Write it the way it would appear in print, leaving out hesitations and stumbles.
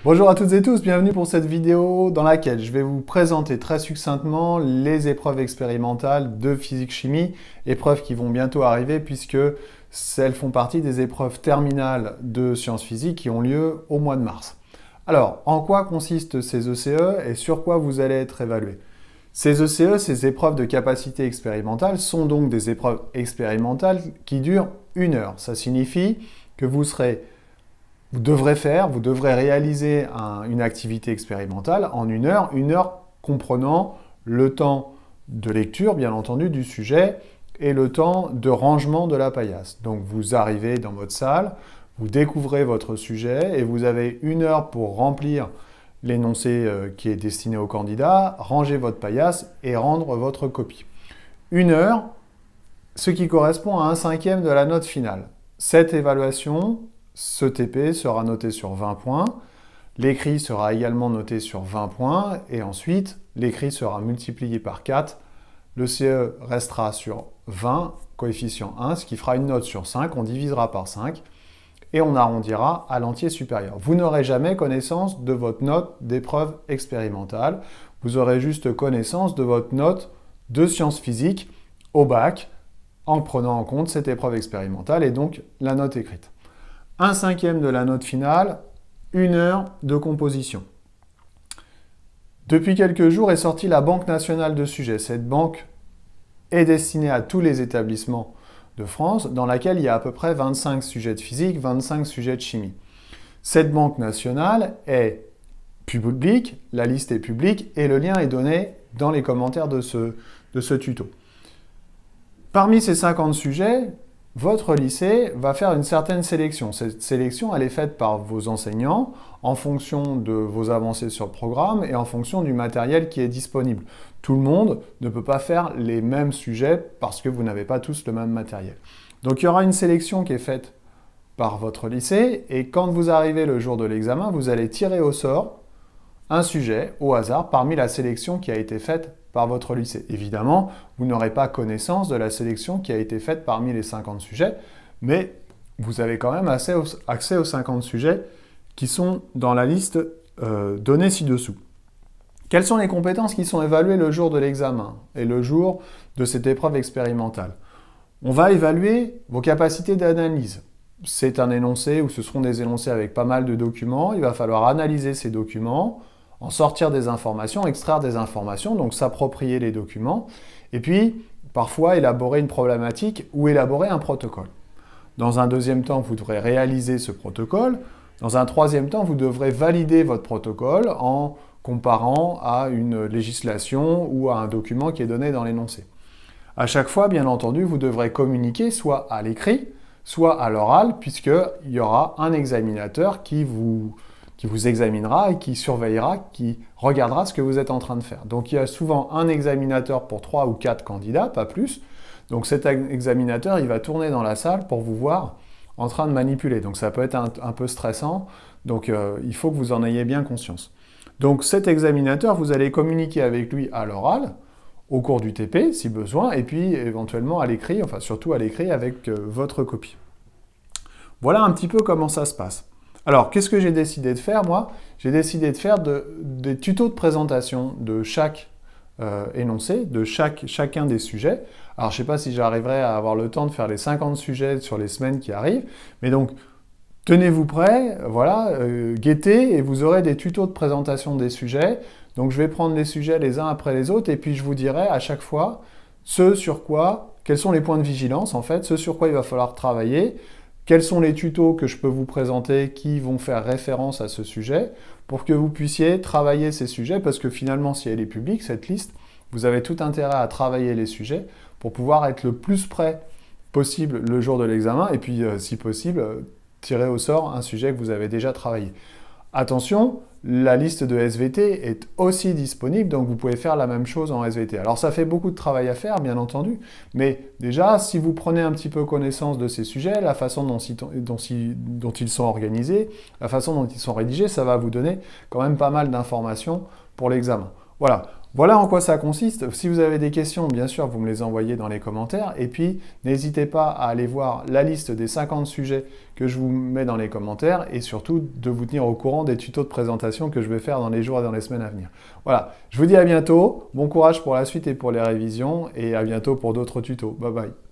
Bonjour à toutes et tous, bienvenue pour cette vidéo dans laquelle je vais vous présenter très succinctement les épreuves expérimentales de physique-chimie, épreuves qui vont bientôt arriver puisque elles font partie des épreuves terminales de sciences physiques qui ont lieu au mois de mars. Alors, en quoi consistent ces ECE et sur quoi vous allez être évalué? Ces ECE, ces épreuves de capacité expérimentale, sont donc des épreuves expérimentales qui durent 1 heure. Ça signifie que vous devrez réaliser une activité expérimentale en 1 heure comprenant le temps de lecture, bien entendu, du sujet et le temps de rangement de la paillasse. Donc vous arrivez dans votre salle, vous découvrez votre sujet et vous avez 1 heure pour remplir l'énoncé qui est destiné au candidat, ranger votre paillasse et rendre votre copie. 1 heure, ce qui correspond à 1/5 de la note finale. Cette évaluation, ce TP sera noté sur 20 points, l'écrit sera également noté sur 20 points, et ensuite l'écrit sera multiplié par 4, le CE restera sur 20, coefficient 1, ce qui fera une note sur 5, on divisera par 5, et on arrondira à l'entier supérieur. Vous n'aurez jamais connaissance de votre note d'épreuve expérimentale, vous aurez juste connaissance de votre note de sciences physiques au bac, en prenant en compte cette épreuve expérimentale et donc la note écrite. 1/5 de la note finale, 1 heure de composition. Depuis quelques jours est sortie la Banque nationale de sujets. Cette banque est destinée à tous les établissements de France, dans laquelle il y a à peu près 25 sujets de physique, 25 sujets de chimie. Cette banque nationale est publique, la liste est publique, et le lien est donné dans les commentaires de ce tuto. Parmi ces 50 sujets, votre lycée va faire une certaine sélection. Cette sélection, elle est faite par vos enseignants en fonction de vos avancées sur le programme et en fonction du matériel qui est disponible. Tout le monde ne peut pas faire les mêmes sujets parce que vous n'avez pas tous le même matériel. Donc il y aura une sélection qui est faite par votre lycée et quand vous arrivez le jour de l'examen, vous allez tirer au sort un sujet au hasard parmi la sélection qui a été faite par votre lycée. Évidemment, vous n'aurez pas connaissance de la sélection qui a été faite parmi les 50 sujets, mais vous avez quand même accès aux 50 sujets qui sont dans la liste donnée ci-dessous. Quelles sont les compétences qui sont évaluées le jour de l'examen et le jour de cette épreuve expérimentale? On va évaluer vos capacités d'analyse. C'est un énoncé ou ce seront des énoncés avec pas mal de documents. Il va falloir analyser ces documents, en sortir des informations, extraire des informations, donc s'approprier les documents, et puis parfois élaborer une problématique ou élaborer un protocole. Dans un deuxième temps, vous devrez réaliser ce protocole. Dans un troisième temps, vous devrez valider votre protocole en comparant à une législation ou à un document qui est donné dans l'énoncé. À chaque fois, bien entendu, vous devrez communiquer soit à l'écrit, soit à l'oral, puisqu'il y aura un examinateur qui vous examinera et qui surveillera, qui regardera ce que vous êtes en train de faire. Donc il y a souvent un examinateur pour 3 ou 4 candidats, pas plus. Donc cet examinateur, il va tourner dans la salle pour vous voir en train de manipuler. Donc ça peut être un peu stressant, donc il faut que vous en ayez bien conscience. Donc cet examinateur, vous allez communiquer avec lui à l'oral, au cours du TP, si besoin, et puis éventuellement à l'écrit, enfin surtout à l'écrit avec votre copie. Voilà un petit peu comment ça se passe. Alors, qu'est-ce que j'ai décidé de faire, moi? J'ai décidé de faire des tutos de présentation de chaque énoncé, de chacun des sujets. Alors, je ne sais pas si j'arriverai à avoir le temps de faire les 50 sujets sur les semaines qui arrivent, mais donc, tenez-vous prêts, voilà, guettez, et vous aurez des tutos de présentation des sujets. Donc, je vais prendre les sujets les uns après les autres, et puis je vous dirai à chaque fois quels sont les points de vigilance, en fait, ce sur quoi il va falloir travailler, quels sont les tutos que je peux vous présenter qui vont faire référence à ce sujet pour que vous puissiez travailler ces sujets parce que finalement, si elle est publique, cette liste, vous avez tout intérêt à travailler les sujets pour pouvoir être le plus près possible le jour de l'examen et puis, si possible, tirer au sort un sujet que vous avez déjà travaillé. Attention, la liste de SVT est aussi disponible, donc vous pouvez faire la même chose en SVT. Alors ça fait beaucoup de travail à faire, bien entendu, mais déjà, si vous prenez un petit peu connaissance de ces sujets, la façon dont ils sont organisés, la façon dont ils sont rédigés, ça va vous donner quand même pas mal d'informations pour l'examen. Voilà, Voilà en quoi ça consiste. Si vous avez des questions, bien sûr, vous me les envoyez dans les commentaires. Et puis, n'hésitez pas à aller voir la liste des 50 sujets que je vous mets dans les commentaires et surtout de vous tenir au courant des tutos de présentation que je vais faire dans les jours et dans les semaines à venir. Voilà, je vous dis à bientôt. Bon courage pour la suite et pour les révisions et à bientôt pour d'autres tutos. Bye bye.